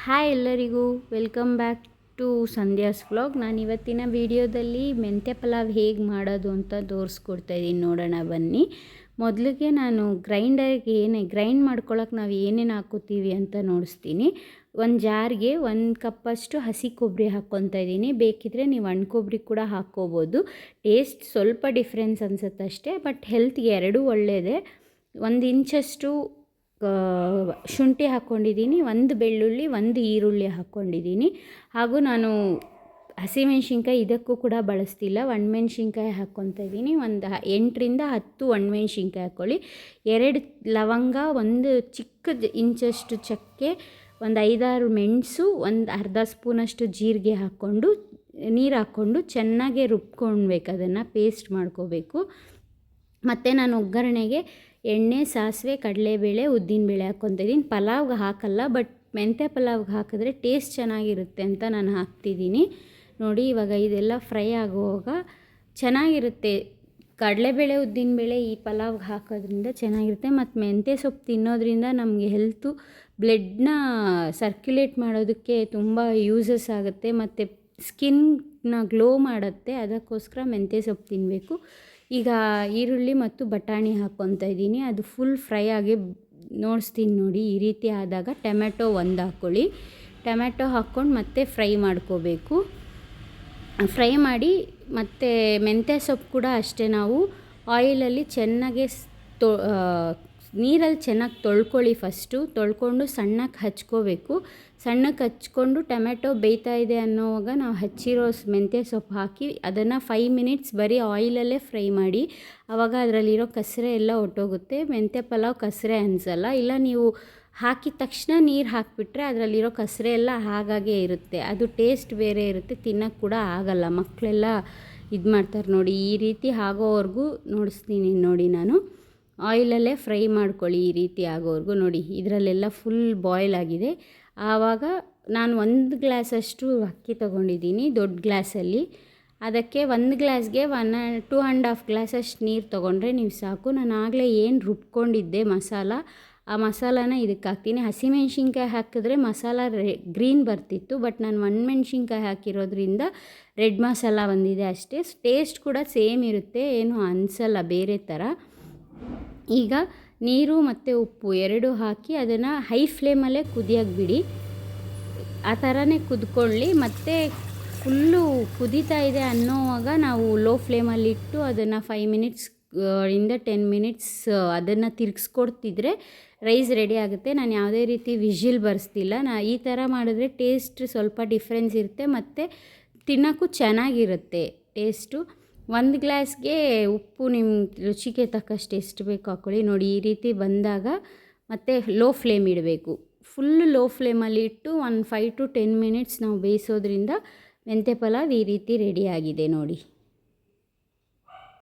Hi ಎಲ್ಲರಿಗೂ, welcome back to Sandhya's vlog. ನಾನು ಇವತ್ತಿನ ವಿಡಿಯೋದಲ್ಲಿ ಮೆಂತ್ಯ ಪಲಾವ್ ಹೇಗೆ ಮಾಡೋದು ಅಂತ ತೋರಿಸ್ಕೊಡ್ತಾಯಿದ್ದೀನಿ, ನೋಡೋಣ ಬನ್ನಿ. ಮೊದಲಿಗೆ ನಾನು ಗ್ರೈಂಡರ್ಗೆ ಗ್ರೈಂಡ್ ಮಾಡ್ಕೊಳ್ಳೋಕೆ ನಾವು ಏನೇನು ಹಾಕೋತೀವಿ ಅಂತ ನೋಡಿಸ್ತೀನಿ. ಒಂದು ಜಾರ್ಗೆ 1 ಕಪ್ಪಷ್ಟು ಹಸಿ ಕೊಬ್ಬರಿ ಹಾಕ್ಕೊತಾ ಇದ್ದೀನಿ. ಬೇಕಿದ್ರೆ ನೀವು ಒಣ ಕೊಬ್ಬರಿ ಕೂಡ ಹಾಕ್ಕೋಬೋದು. ಟೇಸ್ಟ್ ಸ್ವಲ್ಪ ಡಿಫ್ರೆನ್ಸ್ ಅನಿಸುತ್ತೆ ಅಷ್ಟೇ, ಬಟ್ ಹೆಲ್ತ್ಗೆ ಎರಡೂ ಒಳ್ಳೆಯದೇ. 1 ಇಂಚಷ್ಟು ಶುಂಠಿ ಹಾಕ್ಕೊಂಡಿದ್ದೀನಿ, 1 ಬೆಳ್ಳುಳ್ಳಿ, 1 ಈರುಳ್ಳಿ ಹಾಕ್ಕೊಂಡಿದ್ದೀನಿ. ಹಾಗೂ ನಾನು ಹಸಿಮೆಣ್ಸಿನ್ಕಾಯಿ ಇದಕ್ಕೂ ಕೂಡ ಬಳಸ್ತಿಲ್ಲ, ಒಣಮೆಣ್ಸಿನ್ಕಾಯಿ ಹಾಕ್ಕೊತಾ ಇದ್ದೀನಿ. ಒಂದು 8ರಿಂದ 10 ಒಣಮೆಣ್ಸಿನ್ಕಾಯಿ ಹಾಕ್ಕೊಳ್ಳಿ. 2 ಲವಂಗ, 1 ಚಿಕ್ಕ ಇಂಚಷ್ಟು ಚಕ್ಕೆ, ಒಂದು 5-6 ಮೆಣಸು, ಒಂದು ಅರ್ಧ ಸ್ಪೂನಷ್ಟು ಜೀರಿಗೆ ಹಾಕ್ಕೊಂಡು ನೀರು ಹಾಕ್ಕೊಂಡು ಚೆನ್ನಾಗಿ ರುಬ್ಕೊಳ್ಬೇಕು, ಅದನ್ನು ಪೇಸ್ಟ್ ಮಾಡ್ಕೋಬೇಕು. ಮತ್ತು ನಾನು ಒಗ್ಗರಣೆಗೆ ಎಣ್ಣೆ, ಸಾಸಿವೆ, ಕಡಲೆಬೇಳೆ, ಉದ್ದಿನಬೇಳೆ ಹಾಕ್ಕೊತಾ ಇದ್ದೀನಿ. ಪಲಾವ್ಗೆ ಹಾಕಲ್ಲ, ಬಟ್ ಮೆಂತ್ಯ ಪಲಾವ್ಗೆ ಹಾಕಿದ್ರೆ ಟೇಸ್ಟ್ ಚೆನ್ನಾಗಿರುತ್ತೆ ಅಂತ ನಾನು ಹಾಕ್ತಿದ್ದೀನಿ. ನೋಡಿ, ಇವಾಗ ಇದೆಲ್ಲ ಫ್ರೈ ಆಗುವಾಗ ಚೆನ್ನಾಗಿರುತ್ತೆ. ಕಡಲೆಬೇಳೆ, ಉದ್ದಿನಬೇಳೆ ಈ ಪಲಾವ್ಗೆ ಹಾಕೋದ್ರಿಂದ ಚೆನ್ನಾಗಿರುತ್ತೆ. ಮತ್ತು ಮೆಂತ್ಯ ಸೊಪ್ಪು ತಿನ್ನೋದ್ರಿಂದ ನಮಗೆ ಹೆಲ್ತು, ಬ್ಲಡ್ನ ಸರ್ಕ್ಯುಲೇಟ್ ಮಾಡೋದಕ್ಕೆ ತುಂಬ ಯೂಸಸ್ ಆಗುತ್ತೆ. ಮತ್ತು ಸ್ಕಿನ್ನ ಗ್ಲೋ ಮಾಡುತ್ತೆ, ಅದಕ್ಕೋಸ್ಕರ ಮೆಂತ್ಯ ಸೊಪ್ಪು ತಿನ್ನಬೇಕು. ಈಗ ಈರುಳ್ಳಿ ಮತ್ತು ಬಟಾಣಿ ಹಾಕ್ಕೊತಾ ಇದ್ದೀನಿ. ಅದು ಫುಲ್ ಫ್ರೈ ಆಗಿ ನೋಡಿಸ್ತೀನಿ ನೋಡಿ. ಈ ರೀತಿ ಆದಾಗ ಟೊಮೆಟೊ 1 ಹಾಕ್ಕೊಳ್ಳಿ. ಟೊಮೆಟೊ ಹಾಕ್ಕೊಂಡು ಮತ್ತೆ ಫ್ರೈ ಮಾಡ್ಕೋಬೇಕು. ಫ್ರೈ ಮಾಡಿ ಮತ್ತು ಮೆಂತ್ಯ ಸೊಪ್ಪು ಕೂಡ ಅಷ್ಟೇ, ನಾವು ಆಯಿಲಲ್ಲಿ ಚೆನ್ನಾಗೆ ನೀರಲ್ಲಿ ಚೆನ್ನಾಗಿ ತೊಳ್ಕೊಳ್ಳಿ. ಫಸ್ಟು ತೊಳ್ಕೊಂಡು ಸಣ್ಣಕ್ಕೆ ಹಚ್ಕೋಬೇಕು. ಸಣ್ಣಕ್ಕೆ ಹಚ್ಕೊಂಡು ಟೊಮೆಟೊ ಬೇಯ್ತಾ ಇದೆ ಅನ್ನೋವಾಗ ನಾವು ಹಚ್ಚಿರೋ ಮೆಂತ್ಯ ಸೊಪ್ಪು ಹಾಕಿ ಅದನ್ನು 5 ಮಿನಿಟ್ಸ್ ಬರೀ ಆಯಿಲಲ್ಲೇ ಫ್ರೈ ಮಾಡಿ. ಆವಾಗ ಅದರಲ್ಲಿರೋ ಕಸರೆ ಎಲ್ಲ ಹೊಟ್ಟೋಗುತ್ತೆ. ಮೆಂತ್ಯ ಪಲಾವ್ ಕಸರೆ ಅನಿಸಲ್ಲ. ಇಲ್ಲ ನೀವು ಹಾಕಿದ ತಕ್ಷಣ ನೀರು ಹಾಕಿಬಿಟ್ರೆ ಅದರಲ್ಲಿರೋ ಕಸರೆ ಎಲ್ಲ ಹಾಗಾಗೇ ಇರುತ್ತೆ, ಅದು ಟೇಸ್ಟ್ ಬೇರೆ ಇರುತ್ತೆ, ತಿನ್ನೋಕ್ಕೆ ಕೂಡ ಆಗಲ್ಲ. ಮಕ್ಕಳೆಲ್ಲ ಇದು ಮಾಡ್ತಾರೆ ನೋಡಿ. ಈ ರೀತಿ ಆಗೋವರೆಗೂ ನೋಡಿಸ್ತೀನಿ ನೋಡಿ. ನಾನು ಆಯಿಲಲ್ಲೇ ಫ್ರೈ ಮಾಡ್ಕೊಳ್ಳಿ ಈ ರೀತಿ ಆಗೋವರೆಗೂ. ನೋಡಿ, ಇದರಲ್ಲೆಲ್ಲ ಫುಲ್ ಬಾಯ್ಲ್ ಆಗಿದೆ. ಆವಾಗ ನಾನು 1 ಗ್ಲಾಸಷ್ಟು ಅಕ್ಕಿ ತೊಗೊಂಡಿದ್ದೀನಿ, ದೊಡ್ಡ ಗ್ಲಾಸಲ್ಲಿ. ಅದಕ್ಕೆ 1 ಗ್ಲಾಸ್ಗೆ 2.5 ಗ್ಲಾಸಷ್ಟು ನೀರು ತೊಗೊಂಡ್ರೆ ನೀವು ಸಾಕು. ನಾನು ಆಗಲೇ ಏನು ರುಬ್ಕೊಂಡಿದ್ದೆ ಮಸಾಲ, ಆ ಮಸಾಲಾನ ಇದಕ್ಕೆ ಹಾಕ್ತೀನಿ. ಹಸಿಮೆಣ್ಸಿನ್ಕಾಯಿ ಹಾಕಿದ್ರೆ ಮಸಾಲ ಗ್ರೀನ್ ಬರ್ತಿತ್ತು, ಬಟ್ ನಾನು ಒಣಮೆಣ್ಸಿನ್ಕಾಯಿ ಹಾಕಿರೋದ್ರಿಂದ ರೆಡ್ ಮಸಾಲ ಬಂದಿದೆ ಅಷ್ಟೇ. ಟೇಸ್ಟ್ ಕೂಡ ಸೇಮ್ ಇರುತ್ತೆ, ಏನು ಅನಿಸಲ್ಲ ಬೇರೆ ಥರ. ಈಗ ನೀರು ಮತ್ತು ಉಪ್ಪು 2 ಹಾಕಿ ಅದನ್ನು ಹೈ ಫ್ಲೇಮಲ್ಲೇ ಕುದಿಯೋಕ್ಕೆ ಬಿಡಿ. ಆ ಥರನೇ ಕುದ್ಕೊಳ್ಳಿ. ಮತ್ತು ಫುಲ್ಲು ಕುದೀತಾ ಇದೆ ಅನ್ನೋವಾಗ ನಾವು ಲೋ ಫ್ಲೇಮಲ್ಲಿಟ್ಟು ಅದನ್ನು 5 ಮಿನಿಟ್ಸ್ ಇಂದ 10 ಮಿನಿಟ್ಸ್ ಅದನ್ನು ತಿರುಗಿಸ್ಕೊಡ್ತಿದ್ರೆ ರೈಸ್ ರೆಡಿ ಆಗುತ್ತೆ. ನಾನು ಯಾವುದೇ ರೀತಿ ವಿಷಿಲ್ ಬರ್ಸ್ತಿಲ್ಲ. ಈ ಥರ ಮಾಡಿದ್ರೆ ಟೇಸ್ಟ್ ಸ್ವಲ್ಪ ಡಿಫ್ರೆನ್ಸ್ ಇರುತ್ತೆ ಮತ್ತು ತಿನ್ನೋಕ್ಕೂ ಚೆನ್ನಾಗಿರುತ್ತೆ ಟೇಸ್ಟು. 1 ಗ್ಲಾಸ್ಗೆ ಉಪ್ಪು ನಿಮ್ಮ ರುಚಿಗೆ ತಕ್ಕಷ್ಟು ಎಷ್ಟು ಬೇಕು ಹಾಕ್ಕೊಳ್ಳಿ. ನೋಡಿ, ಈ ರೀತಿ ಬಂದಾಗ ಮತ್ತು ಲೋ ಫ್ಲೇಮ್ ಇಡಬೇಕು. ಫುಲ್ ಲೋ ಫ್ಲೇಮಲ್ಲಿ ಇಟ್ಟು 5 to 10 ಮಿನಿಟ್ಸ್ ನಾವು ಬೇಯಿಸೋದ್ರಿಂದ ಮೆಂತ್ಯ ಪಲಾವ್ ಈ ರೀತಿ ರೆಡಿಯಾಗಿದೆ ನೋಡಿ.